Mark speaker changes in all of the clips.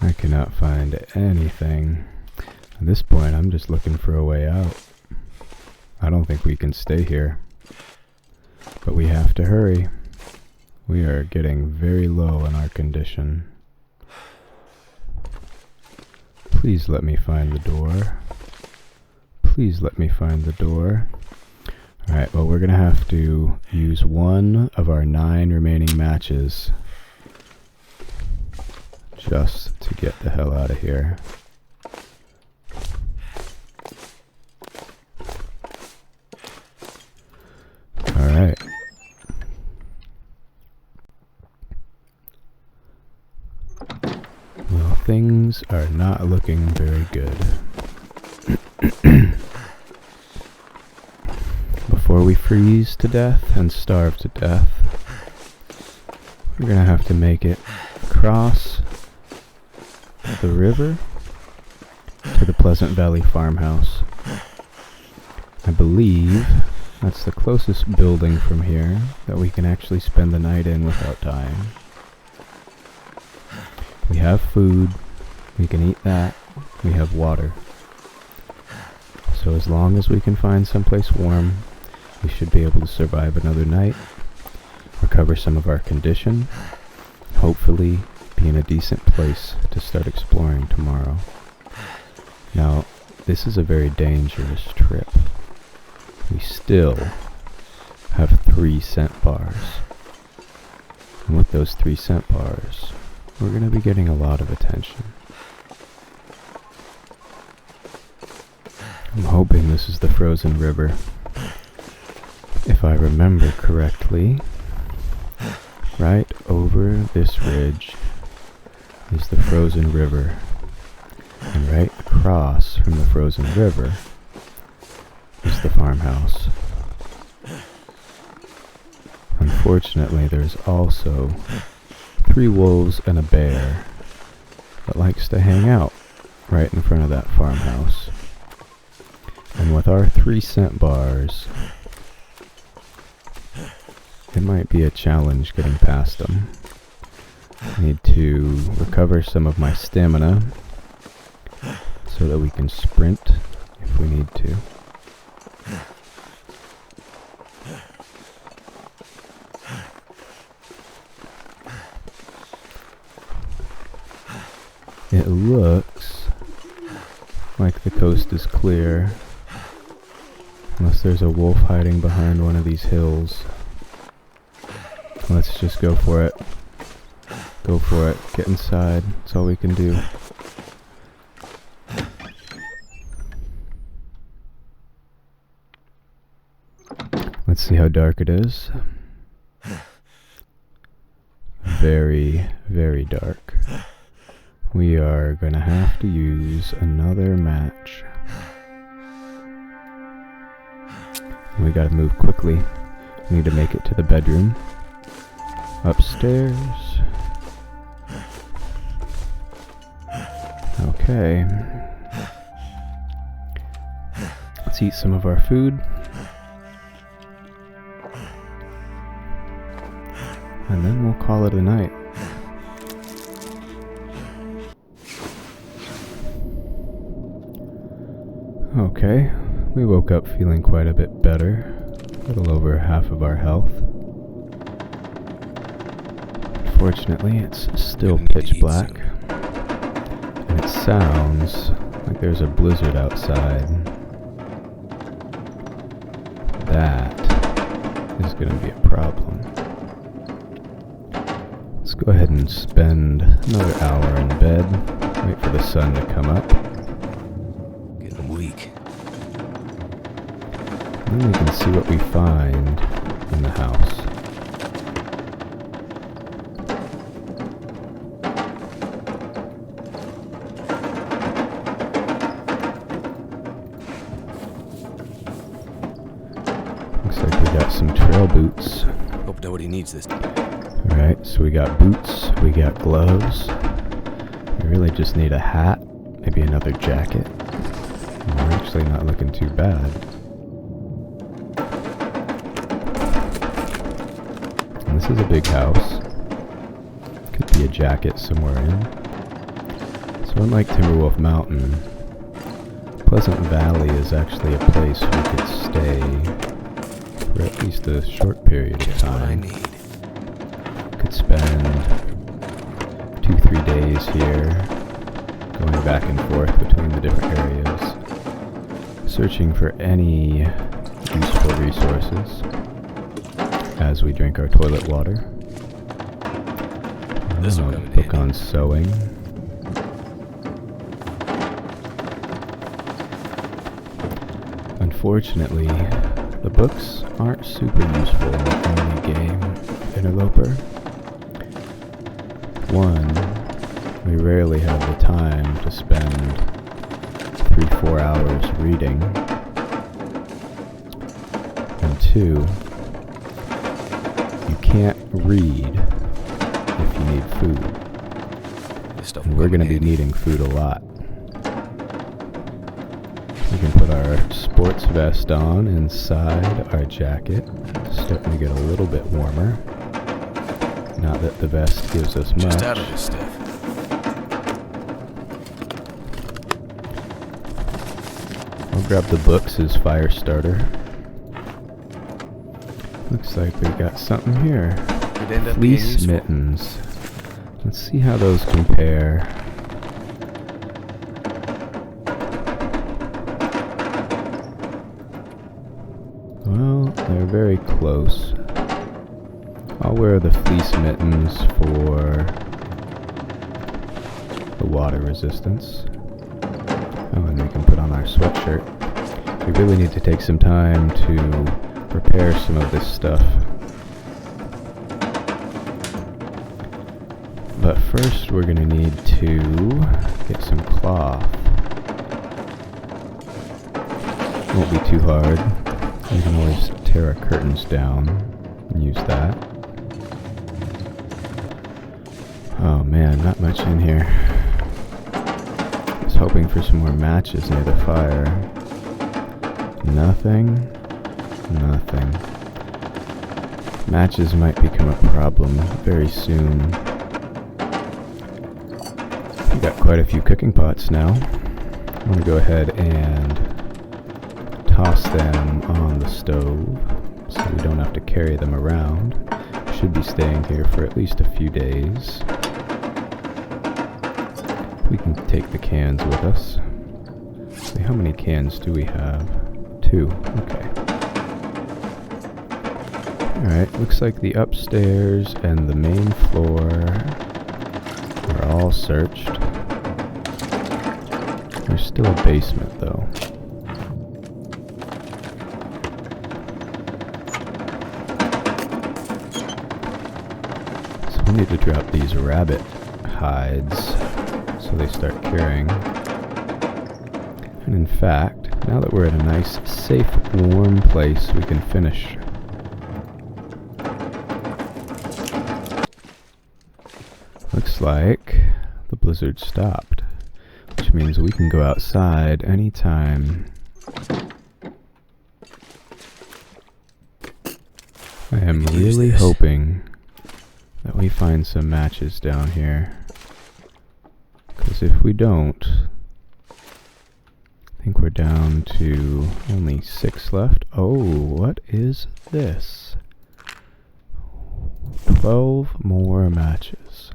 Speaker 1: I cannot find anything. At this point, I'm just looking for a way out. I don't think we can stay here. But we have to hurry. We are getting very low in our condition. Please let me find the door. Please let me find the door. Alright, well, we're gonna have to use one of our 9 remaining matches just to get the hell out of here. Alright. Well, things are not looking very good. Before we freeze to death and starve to death, we're gonna have to make it across the river to the Pleasant Valley farmhouse. I believe that's the closest building from here that we can actually spend the night in without dying. We have food, we can eat that, we have water. So as long as we can find someplace warm, we should be able to survive another night, recover some of our condition, hopefully be in a decent place to start exploring tomorrow. Now, this is a very dangerous trip. We still have 3 scent bars. And with those 3 scent bars, we're going to be getting a lot of attention. I'm hoping this is the frozen river. If I remember correctly, right over this ridge is the frozen river. And right across from the frozen river is the farmhouse. Unfortunately, there's also 3 wolves and a bear that likes to hang out right in front of that farmhouse. And with our 3 scent bars, it might be a challenge getting past them. I need to recover some of my stamina so that we can sprint if we need to. It looks like the coast is clear, unless there's a wolf hiding behind one of these hills. Let's just go for it. Go for it. Get inside. That's all we can do. Let's see how dark it is. Very, very dark. We are gonna have to use another match. We gotta move quickly. We need to make it to the bedroom. Upstairs. Okay. Let's eat some of our food. And then we'll call it a night. Okay, we woke up feeling quite a bit better. A little over half of our health. Unfortunately, it's still pitch black. And it sounds like there's a blizzard outside. That is going to be a problem. Let's go ahead and spend another hour in bed. Wait for the sun to come up.
Speaker 2: Getting weak.
Speaker 1: And then we can see what we find in the house. Looks like we got some trail boots.
Speaker 2: Hope nobody needs this.
Speaker 1: Alright, so we got boots, we got gloves. We really just need a hat, maybe another jacket. We're actually not looking too bad. And this is a big house. Could be a jacket somewhere in. So unlike Timberwolf Mountain, Pleasant Valley is actually a place we could stay for at least a short period of
Speaker 2: Just what I
Speaker 1: time.
Speaker 2: need.
Speaker 1: Could spend 2-3 days here, going back and forth between the different areas, searching for any useful resources as we drink our toilet water.
Speaker 2: This'll come in
Speaker 1: Book
Speaker 2: handy.
Speaker 1: on sewing. Unfortunately, the books aren't super useful in the early game of Interloper. One, we rarely have the time to spend 3-4 hours reading. And two, you can't read if you need food.
Speaker 2: This stuff
Speaker 1: And
Speaker 2: will
Speaker 1: we're
Speaker 2: come
Speaker 1: going to
Speaker 2: in
Speaker 1: be
Speaker 2: handy.
Speaker 1: needing food a lot. We can put our sports vest on inside our jacket. Starting to get a little bit warmer. Not that the vest gives us much.
Speaker 2: Just out of this stuff.
Speaker 1: I'll grab the books as fire starter. Looks like we got something here.
Speaker 2: Could end up being
Speaker 1: Fleece
Speaker 2: useful.
Speaker 1: mittens. Let's see how those compare. Well, they're very close. I'll wear the fleece mittens for the water resistance. Oh, and we can put on our sweatshirt. We really need to take some time to prepare some of this stuff. But first we're going to need to get some cloth. Won't be too hard. We can always tear our curtains down and use that. Oh man, not much in here. I was hoping for some more matches near the fire. Nothing. Nothing. Matches might become a problem very soon. We got quite a few cooking pots now. I'm going to go ahead and toss them on the stove so we don't have to carry them around. Should be staying here for at least a few days. We can take the cans with us. See, how many cans do we have? 2. Okay. Alright, looks like the upstairs and the main floor are all searched. There's still a basement though. So we need to drop these rabbit hides so they start curing. And in fact, now that we're at a nice, safe, warm place, we can finish. Looks like the blizzard stopped, which means we can go outside anytime. I am
Speaker 2: could use
Speaker 1: really
Speaker 2: this.
Speaker 1: hoping that we find some matches down here. Because if we don't, I think we're down to only 6 left. Oh, what is this? 12 more matches.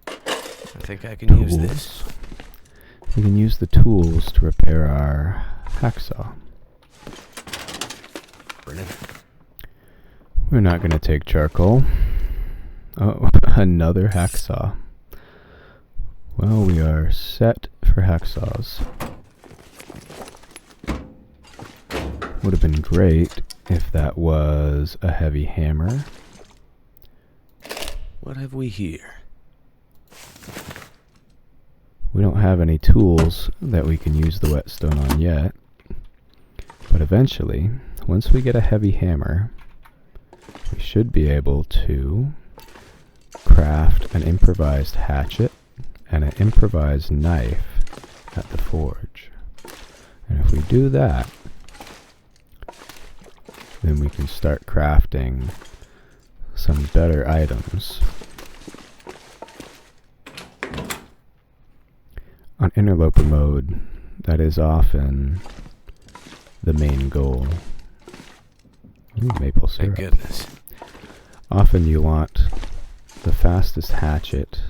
Speaker 2: I think I can use this.
Speaker 1: We can use the tools to repair our hacksaw.
Speaker 2: Brennan.
Speaker 1: We're not going to take charcoal. Oh, another hacksaw. Well, we are set for hacksaws. Would have been great if that was a heavy hammer.
Speaker 2: What have we here?
Speaker 1: We don't have any tools that we can use the whetstone on yet. But eventually, once we get a heavy hammer, we should be able to craft an improvised hatchet and an improvised knife at the forge. And if we do that, then we can start crafting some better items. On Interloper mode, that is often the main goal. Ooh, maple syrup.
Speaker 2: Thank goodness.
Speaker 1: Often you want the fastest hatchet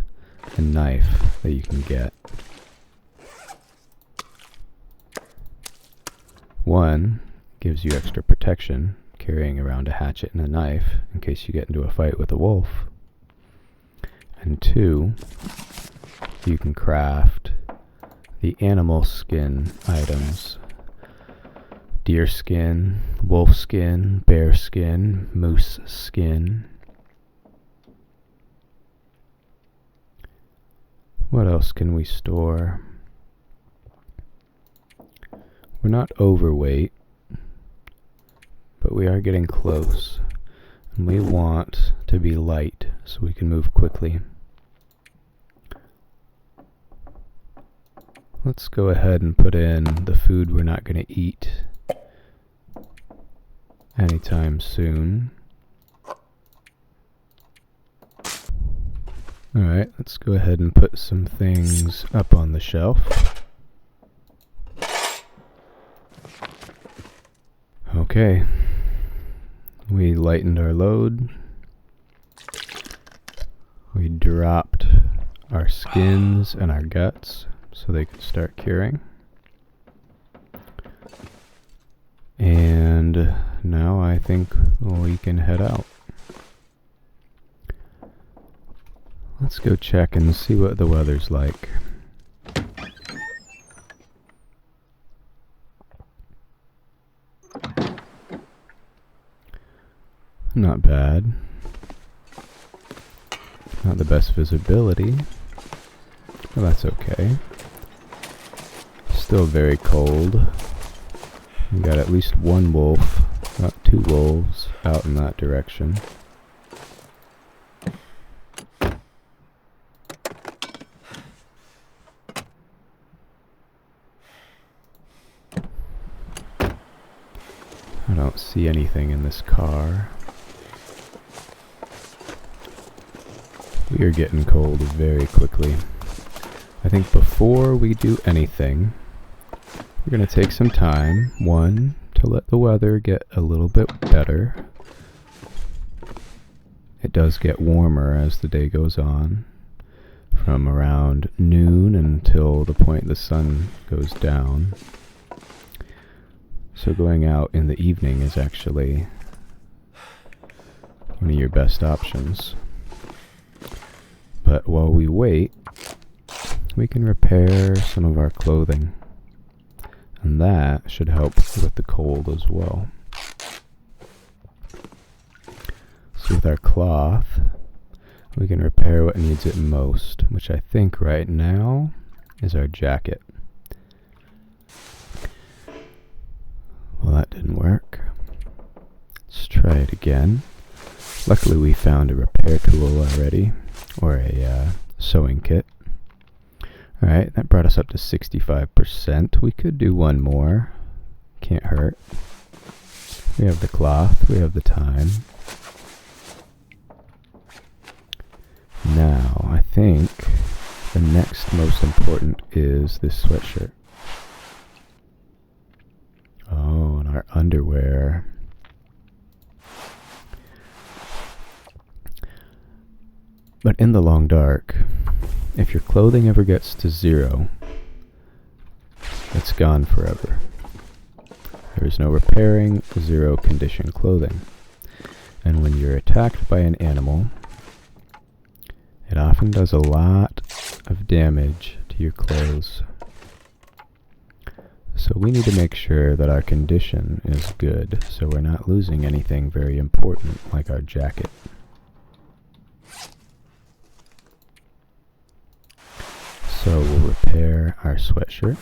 Speaker 1: and knife that you can get. One, gives you extra protection, carrying around a hatchet and a knife in case you get into a fight with a wolf. And two, you can craft the animal skin items. Deer skin, wolf skin, bear skin, moose skin. What else can we store? We're not overweight, but we are getting close. And we want to be light so we can move quickly. Let's go ahead and put in the food we're not going to eat anytime soon. Alright, let's go ahead and put some things up on the shelf. Okay, we lightened our load. We dropped our skins and our guts so they could start curing. And now I think we can head out. Let's go check and see what the weather's like. Not bad. Not the best visibility, but that's okay. Still very cold. We got at least one wolf, about 2 wolves out in that direction. I don't see anything in this car. We are getting cold very quickly. I think before we do anything, we're going to take some time, one, to let the weather get a little bit better. It does get warmer as the day goes on, from around noon until the point the sun goes down. So going out in the evening is actually one of your best options. But while we wait, we can repair some of our clothing. And that should help with the cold as well. So with our cloth, we can repair what needs it most, which I think right now is our jacket. Well, that didn't work. Let's try it again. Luckily we found a repair tool already, or a sewing kit. Alright, that brought us up to 65%. We could do one more. Can't hurt. We have the cloth, we have the time. Now, I think the next most important is this sweatshirt. Oh, and our underwear. But in the long dark, if your clothing ever gets to 0, it's gone forever. There is no repairing 0 condition clothing. And when you're attacked by an animal, it often does a lot of damage to your clothes. So we need to make sure that our condition is good, so we're not losing anything very important like our jacket. So we'll repair our sweatshirt,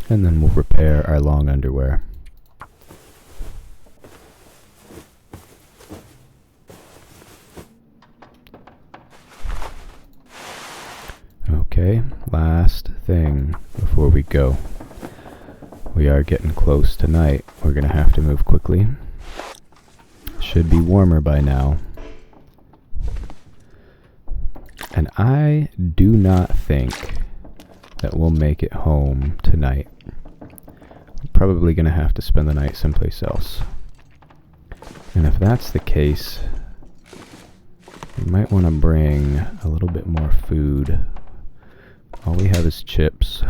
Speaker 1: and then we'll repair our long underwear. Okay, last thing before we go. We are getting close to night. We're going to have to move quickly. should be warmer by now. And I do not think that we'll make it home tonight. We're probably going to have to spend the night someplace else. And if that's the case, we might want to bring a little bit more food. All we have is chips.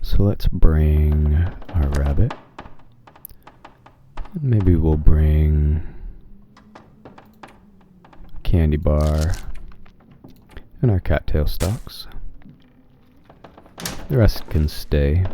Speaker 1: So let's bring our rabbit. Maybe we'll bring a candy bar and our cattail stalks. The rest can stay.